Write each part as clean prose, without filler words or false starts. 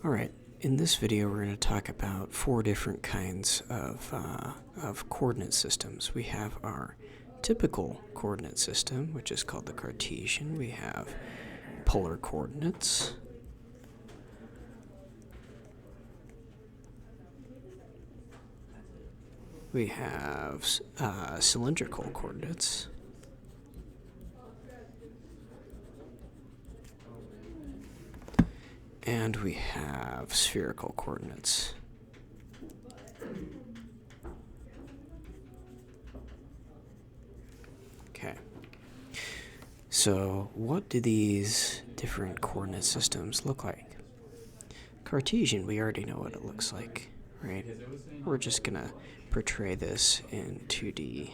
Alright, in this video we're going to talk about four different kinds of coordinate systems. We have our typical coordinate system, which is called the Cartesian. We have polar coordinates. We have cylindrical coordinates. And we have spherical coordinates. Okay. So what do these different coordinate systems look like? Cartesian, we already know what it looks like, right? We're just going to portray this in 2D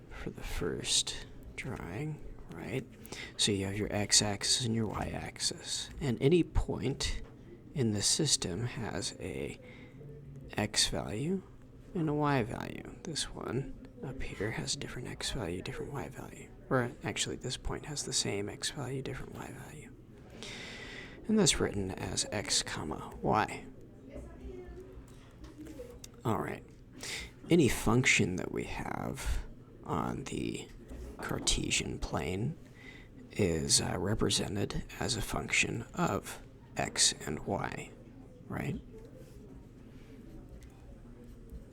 for the first drawing, right? So you have your x-axis and your y-axis, and any point in the system has a x value and a y value. This one up here has a different x value, different y value. Or actually, this point has the same x value, different y value. And that's written as x comma y. Alright, any function that we have on the Cartesian plane is represented as a function of x and y, right?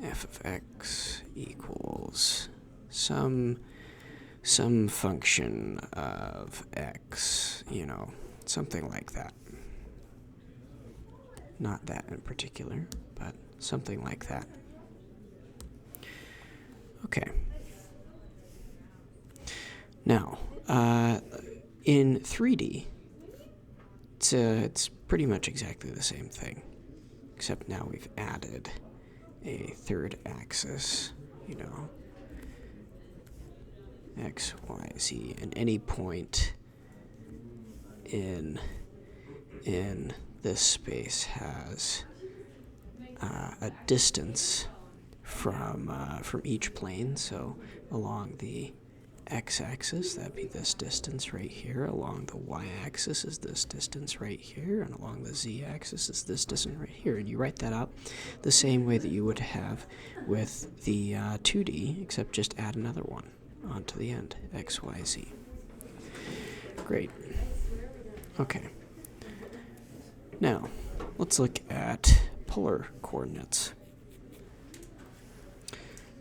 F of x equals some function of x, something like that. Not that in particular, but something like that. Okay. Now, in 3D, it's pretty much exactly the same thing, except now we've added a third axis, x, y, z, and any point in this space has a distance from each plane. So along the x-axis, that'd be this distance right here. Along the y-axis is this distance right here, and along the z-axis is this distance right here. And you write that out the same way that you would have with the 2D, except just add another one onto the end, x, y, z. Great. Okay. Now, let's look at polar coordinates.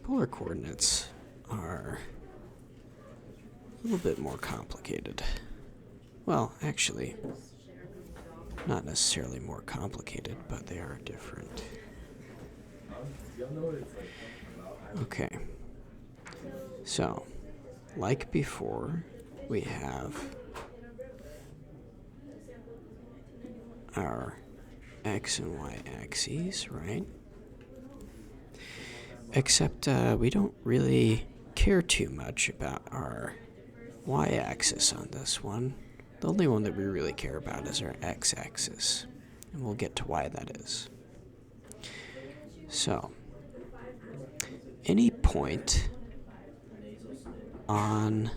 Polar coordinates are a little bit more complicated. Well, actually, not necessarily more complicated, but they are different. Okay. So, like before, we have our x and y axes, right? Except we don't really care too much about our y-axis on this one. The only one that we really care about is our x-axis, and we'll get to why that is. So, any point on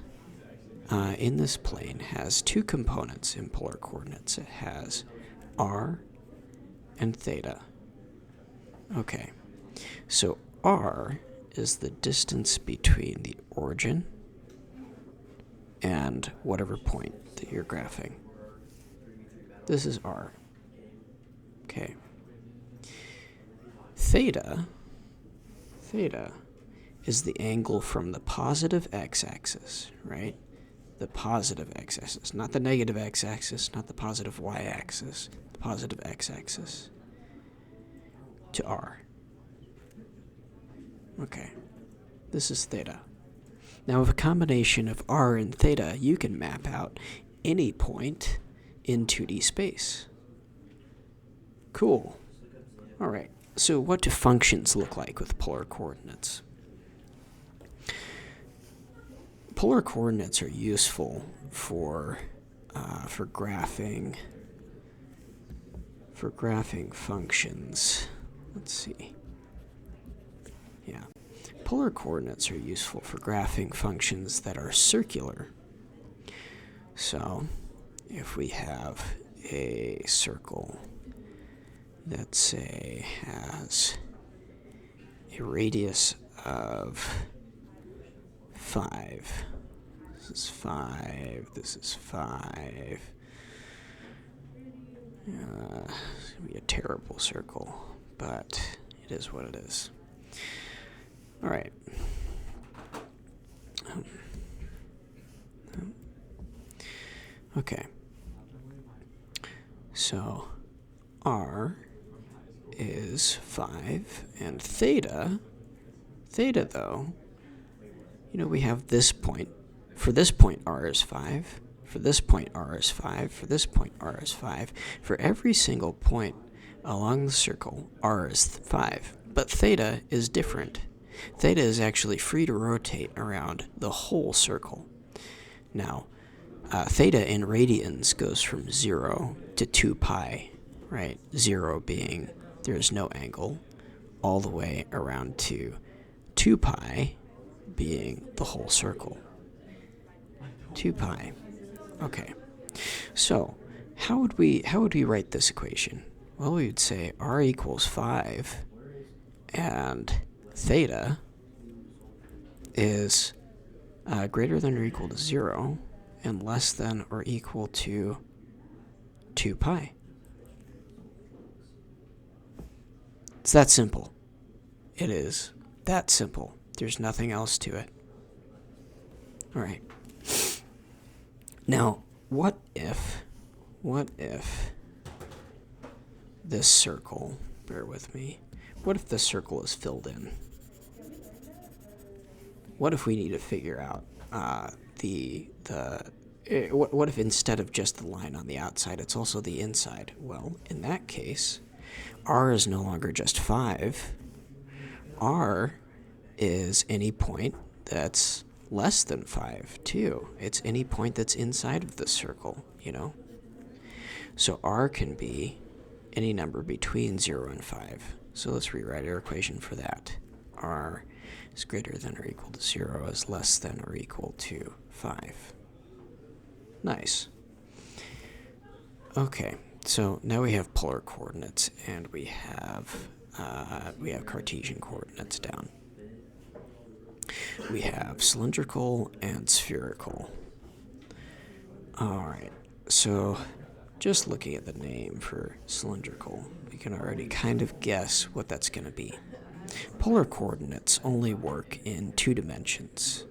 in this plane has two components in polar coordinates. It has r and theta. Okay, so r is the distance between the origin and whatever point that you're graphing. This is r. Okay. Theta is the angle from the positive x-axis, right? The positive x-axis, not the negative x-axis, not the positive y-axis, the positive x-axis to r. Okay, this is theta. Now, with a combination of r and theta, you can map out any point in 2D space. Cool. All right, so what do functions look like with polar coordinates? Polar coordinates are useful for graphing functions. Let's see. Yeah. Polar coordinates are useful for graphing functions that are circular. So, if we have a circle that, say, has a radius of 5. This is 5. This is 5. It's going to be a terrible circle, but it is what it is. All right. Okay. So r is 5, and theta, though, we have this point. For this point, r is 5. For this point, r is 5. For this point, r is 5. For every single point along the circle, r is 5. But theta is different. Theta is actually free to rotate around the whole circle. Now, theta in radians goes from 0 to 2 pi, right? 0 being there is no angle, all the way around to 2 pi being the whole circle. 2 pi. Okay. So, how would we write this equation? Well, we would say r equals 5, and theta is greater than or equal to 0, and less than or equal to 2 pi. It's that simple. It is that simple. There's nothing else to it. All right. Now, what if this circle, bear with me, what if this circle is filled in? What if we need to figure out what if instead of just the line on the outside, it's also the inside? Well, in that case, r is no longer just 5. R is any point that's less than 5, too. It's any point that's inside of the circle, So r can be any number between 0 and 5. So let's rewrite our equation for that. R is greater than or equal to 0 is less than or equal to 5. Nice. Okay, so now we have polar coordinates, and we have Cartesian coordinates down. We have cylindrical and spherical. All right, so just looking at the name for cylindrical, we can already kind of guess what that's going to be. Polar coordinates only work in 2 dimensions.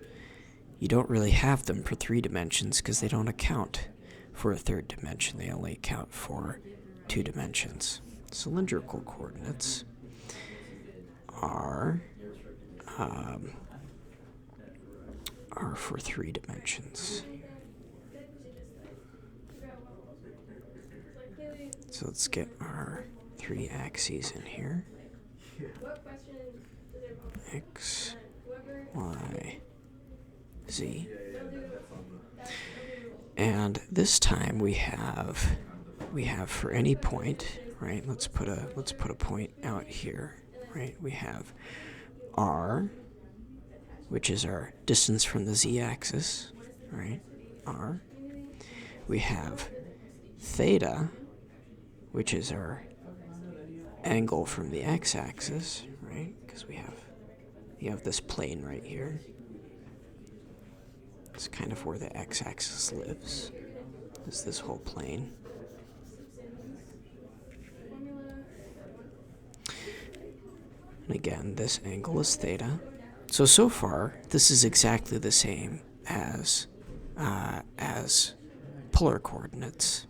You don't really have them for 3 dimensions because they don't account for a 3rd dimension. They only account for 2 dimensions. Cylindrical coordinates are for 3 dimensions. So let's get our 3 axes in here. X, Y, Z. And this time we have for any point, right? Let's put a point out here, right? We have r, which is our distance from the z-axis, right? R. We have theta, which is our angle from the x-axis, right? Because you have this plane right here. It's kind of where the x-axis lives, is this whole plane. And again, this angle is theta. So far, this is exactly the same as polar coordinates.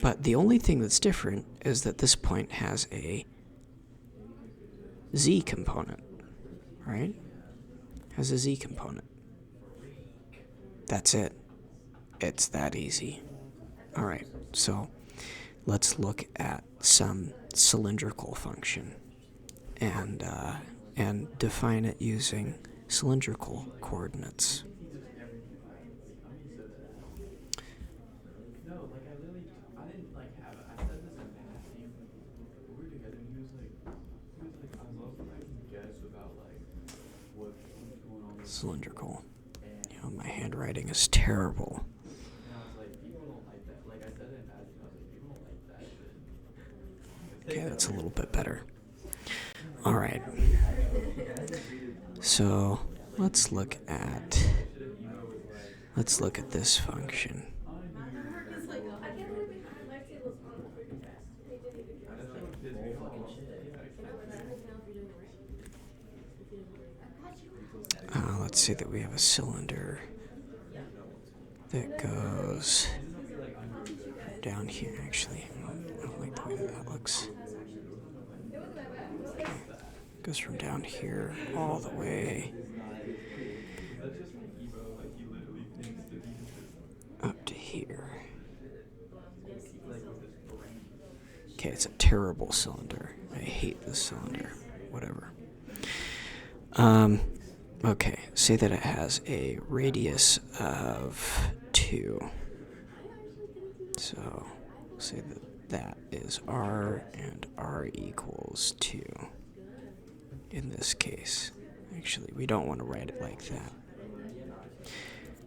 But the only thing that's different is that this point has a z component, right? Has a z component. That's it. It's that easy. All right, so let's look at some cylindrical function and define it using cylindrical coordinates. Cylindrical. My handwriting is terrible. Okay, that's a little bit better. All right. So let's look at this function. Let's say that we have a cylinder that goes down here. Actually, I don't like the way that looks. Okay. Goes from down here all the way up to here. Okay, it's a terrible cylinder. I hate this cylinder. Whatever. Okay, say that it has a radius of 2. So, say that that is r, and r equals 2. In this case. Actually, we don't want to write it like that.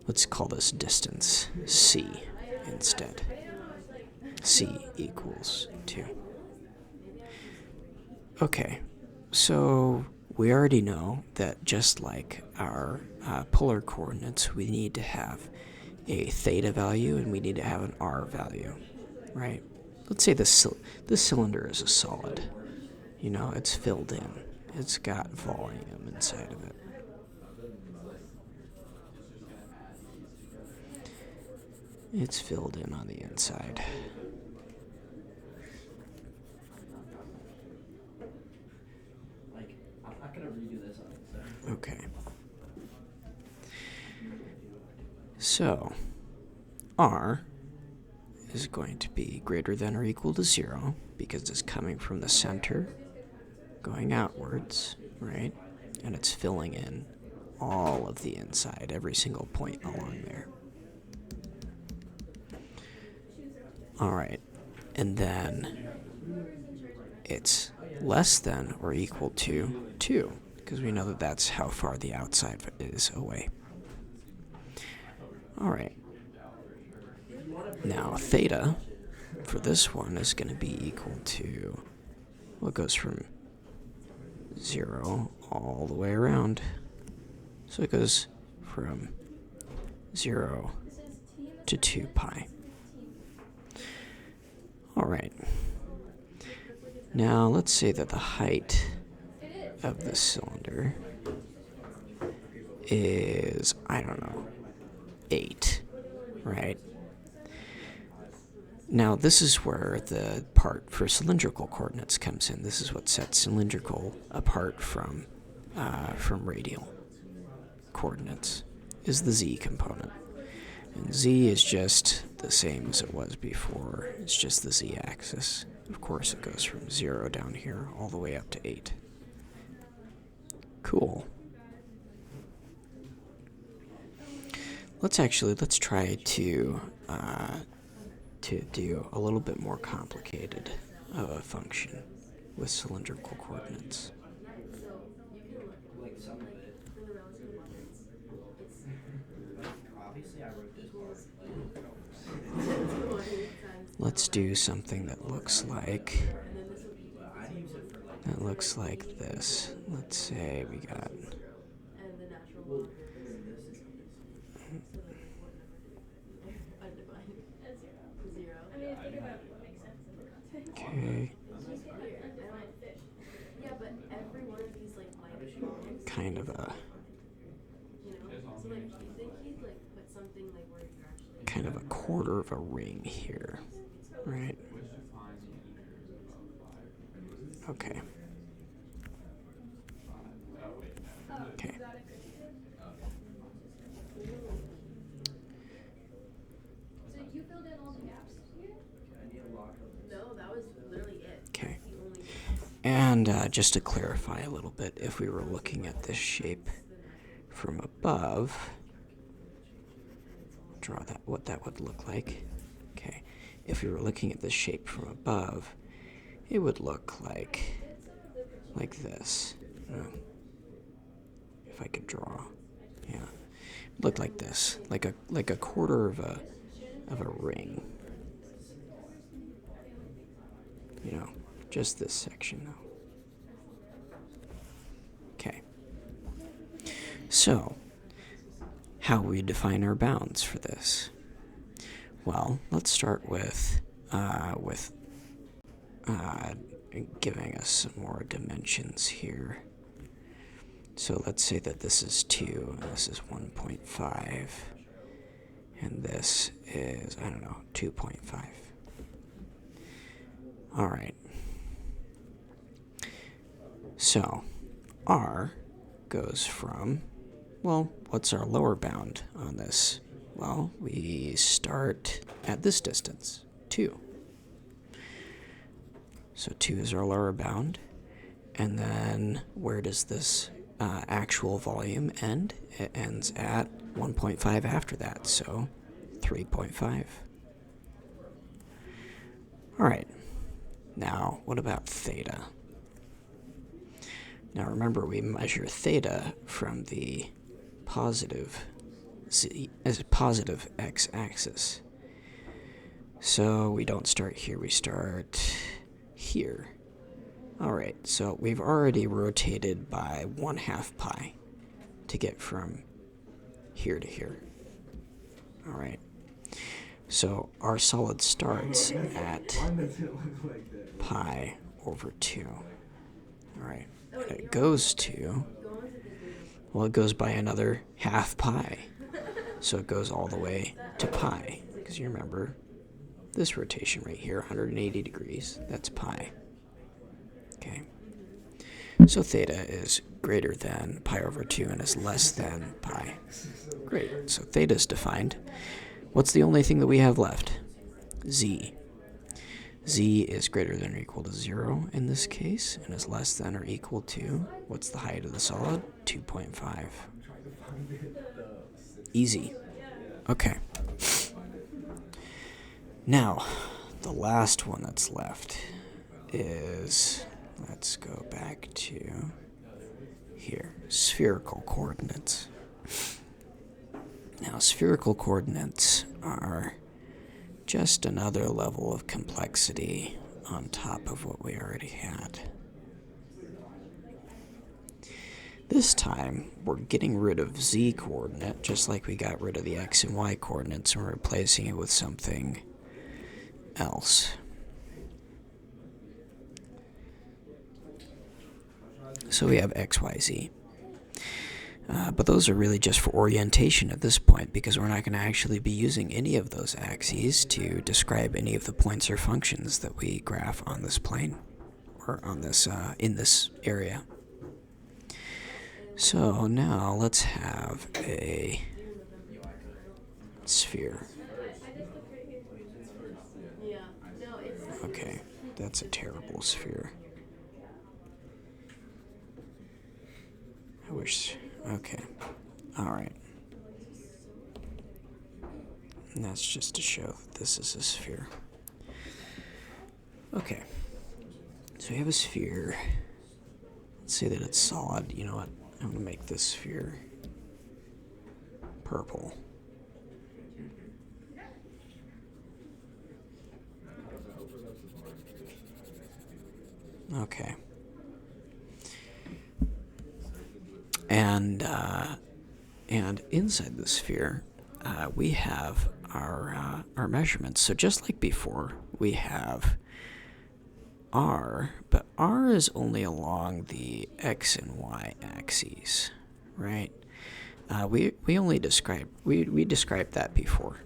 Let's call this distance c instead. C equals 2. Okay, so we already know that just like our polar coordinates, we need to have a theta value and we need to have an r value, right? Let's say this cylinder is a solid. You know, it's filled in. It's got volume inside of it. It's filled in on the inside. Okay. So, r is going to be greater than or equal to 0 because it's coming from the center, going outwards, right? And it's filling in all of the inside, every single point along there. All right. And then it's less than or equal to 2 because we know that that's how far the outside is away. All right. Now, theta for this one is going to be equal to, well, it goes from 0 all the way around. So it goes from 0 to 2 pi. All right. Now, let's say that the height of the cylinder is, I don't know, 8, right? Now, this is where the part for cylindrical coordinates comes in. This is what sets cylindrical apart from radial coordinates, is the z component. And z is just the same as it was before. It's just the z-axis. Of course, it goes from 0 down here all the way up to 8. Cool. Let's try to do a little bit more complicated of a function with cylindrical coordinates. Let's do something that looks like this. Let's say we got okay. Kind of a quarter of a ring here, right? Okay. Okay. Okay. And just to clarify a little bit, if we were looking at this shape from above, draw that, what that would look like. Okay. If we were looking at this shape from above, it would look like this. If I could draw, yeah, look like this, like a quarter of a ring. You know, Just this section, though. Okay. So, how we define our bounds for this? Well, let's start with giving us some more dimensions here. So let's say that this is 2, and this is 1.5, and this is, 2.5. All right. So, R goes from, well, what's our lower bound on this? Well, we start at this distance, 2. So 2 is our lower bound. And then where does this actual volume end? It ends at 1.5 after that, so 3.5. All right. Now, what about theta? Now remember, we measure theta from the positive x-axis. So we don't start here, we start here. Alright, so we've already rotated by 1/2 pi to get from here to here. Alright, so our solid starts at pi over 2. Alright, and it goes to, well, it goes by another 1/2 pi. So it goes all the way to pi, because you remember this rotation right here, 180 degrees, that's pi. Okay. So theta is greater than pi over 2 and is less than pi. Great. So theta is defined. What's the only thing that we have left? Z. Z is greater than or equal to 0 in this case, and is less than or equal to, what's the height of the solid? 2.5. Easy. Okay. Now, the last one that's left is, let's go back to here, spherical coordinates. Now, spherical coordinates are just another level of complexity on top of what we already had. This time, we're getting rid of z coordinate, just like we got rid of the x and y coordinates, and we're replacing it with something else. So we have x, y, z. But those are really just for orientation at this point, because we're not going to actually be using any of those axes to describe any of the points or functions that we graph on this plane, or on this in this area. So now let's have a sphere. Okay, that's a terrible sphere. I wish. Okay. Alright. And that's just to show that this is a sphere. Okay. So we have a sphere. Let's say that it's solid. You know what? I'm going to make this sphere purple. Okay. And inside the sphere, we have our measurements. So just like before, we have r, but r is only along the x and y axes, right? We described that before.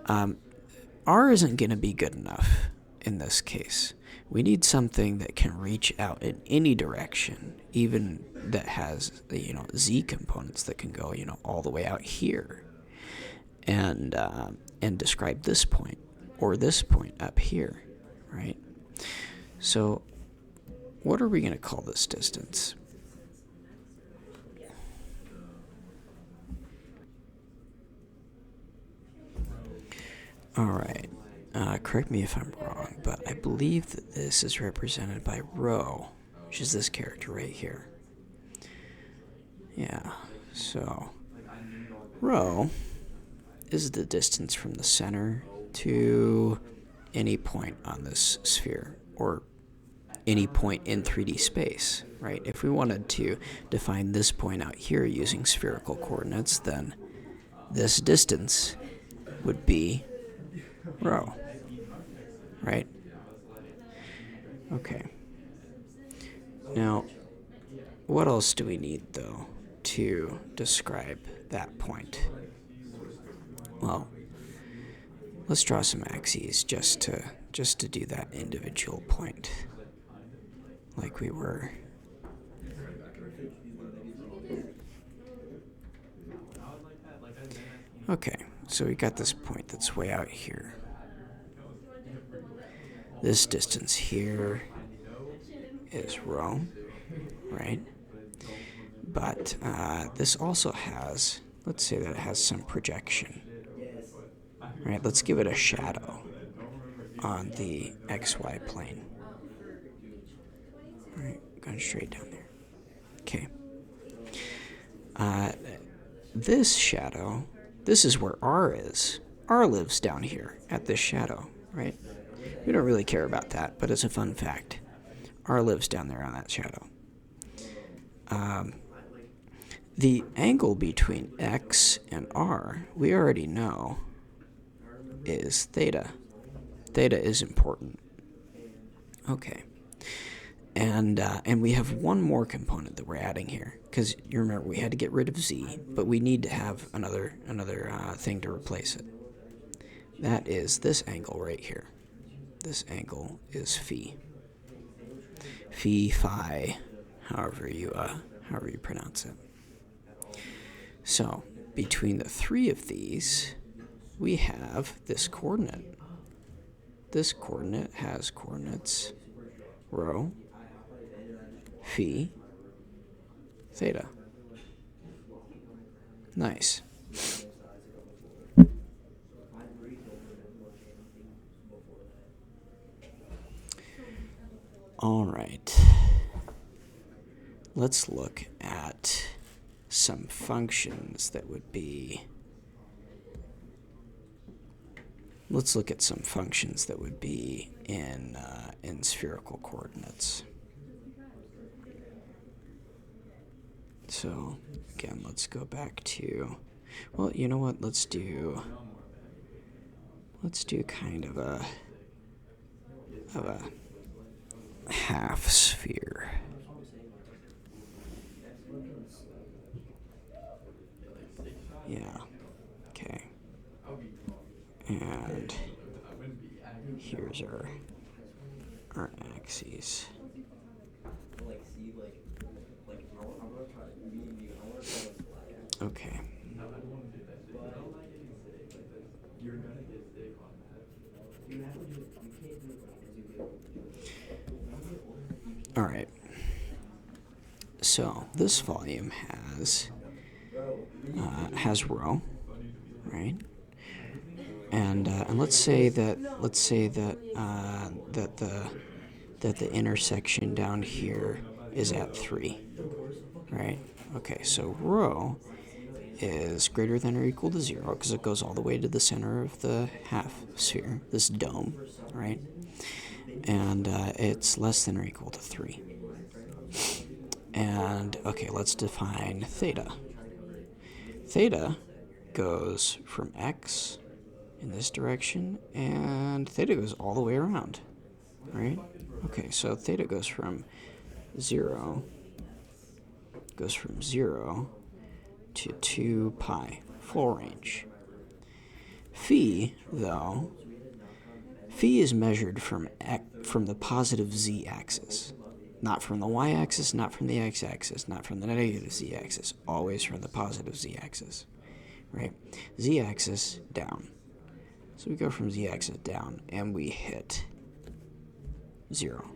R isn't going to be good enough in this case. We need something that can reach out in any direction, even that has, z components that can go, all the way out here, and describe this point or this point up here, right? So, what are we going to call this distance? All right. Correct me if I'm wrong, but I believe that this is represented by rho, which is this character right here. Yeah, so rho is the distance from the center to any point on this sphere, or any point in 3D space, right? If we wanted to define this point out here using spherical coordinates, then this distance would be rho, right? Okay. Now, what else do we need, though, to describe that point? Well, let's draw some axes just to do that individual point, like we were. Okay, so we got this point that's way out here. This distance here is rho, right? But this also has, let's say that it has some projection, right? Let's give it a shadow on the xy plane. All right, going straight down there. Okay. This shadow, this is where R is. R lives down here at this shadow, right? We don't really care about that, but it's a fun fact. R lives down there on that shadow. The angle between X and R, we already know, is theta. Theta is important. Okay. And we have one more component that we're adding here, because you remember we had to get rid of z, but we need to have another thing to replace it. That is this angle right here. This angle is phi. Phi, however you pronounce it. So between the three of these, we have this coordinate. This coordinate has coordinates rho, phi, theta. Nice. All right. Let's look at some functions that would be. Let's look at some functions that would be in spherical coordinates. So again, let's go back to. Well, you know what? Let's do kind of a half sphere. Yeah. Okay. And here's our axes. Okay. All right. So this volume has rho, right? And let's say that the intersection down here is at 3, right? Okay, so rho is greater than or equal to 0 because it goes all the way to the center of the half sphere, this dome, right? And it's less than or equal to 3. And okay, let's define theta. Theta goes from x in this direction, and theta goes all the way around, right? Okay, so theta goes from 0 to 2 pi, full range. Phi, though, phi is measured from the positive z-axis. Not from the y-axis, not from the x-axis, not from the negative z-axis, always from the positive z-axis, right? Z-axis down. So we go from z-axis down, and we hit 0.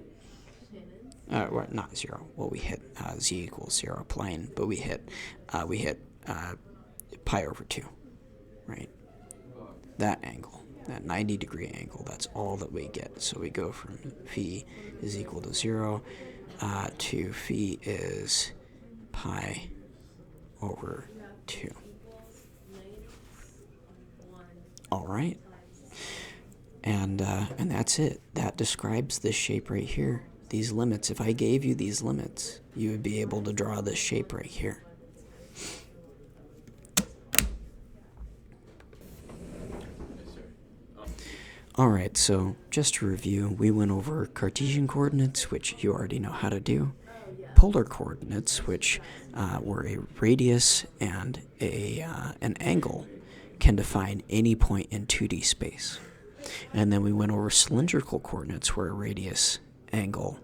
Well, not 0. Well, we hit z equals 0 plane, but we hit pi over 2, right? That angle, that 90-degree angle, that's all that we get. So we go from phi is equal to 0 to phi is pi over 2. All right. And that's it. That describes this shape right here, these limits, if I gave you these limits, you would be able to draw this shape right here. Alright, so just to review, we went over Cartesian coordinates, which you already know how to do, polar coordinates, which were a radius and an angle can define any point in 2D space. And then we went over cylindrical coordinates, where a radius, angle,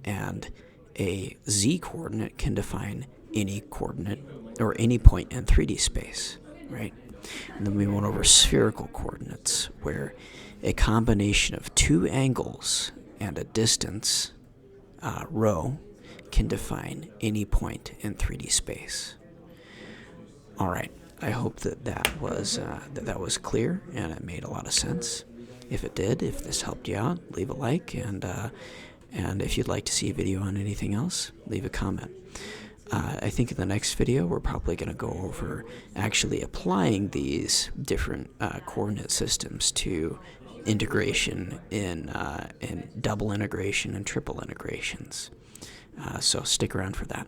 and a z-coordinate can define any coordinate or any point in 3D space, right? And then we went over spherical coordinates, where a combination of two angles and a distance, rho, can define any point in 3D space. All right, I hope that was clear and it made a lot of sense. If it did, if this helped you out, leave a like, and if you'd like to see a video on anything else, leave a comment. I think in the next video we're probably going to go over actually applying these different coordinate systems to integration in double integration and triple integrations. So stick around for that.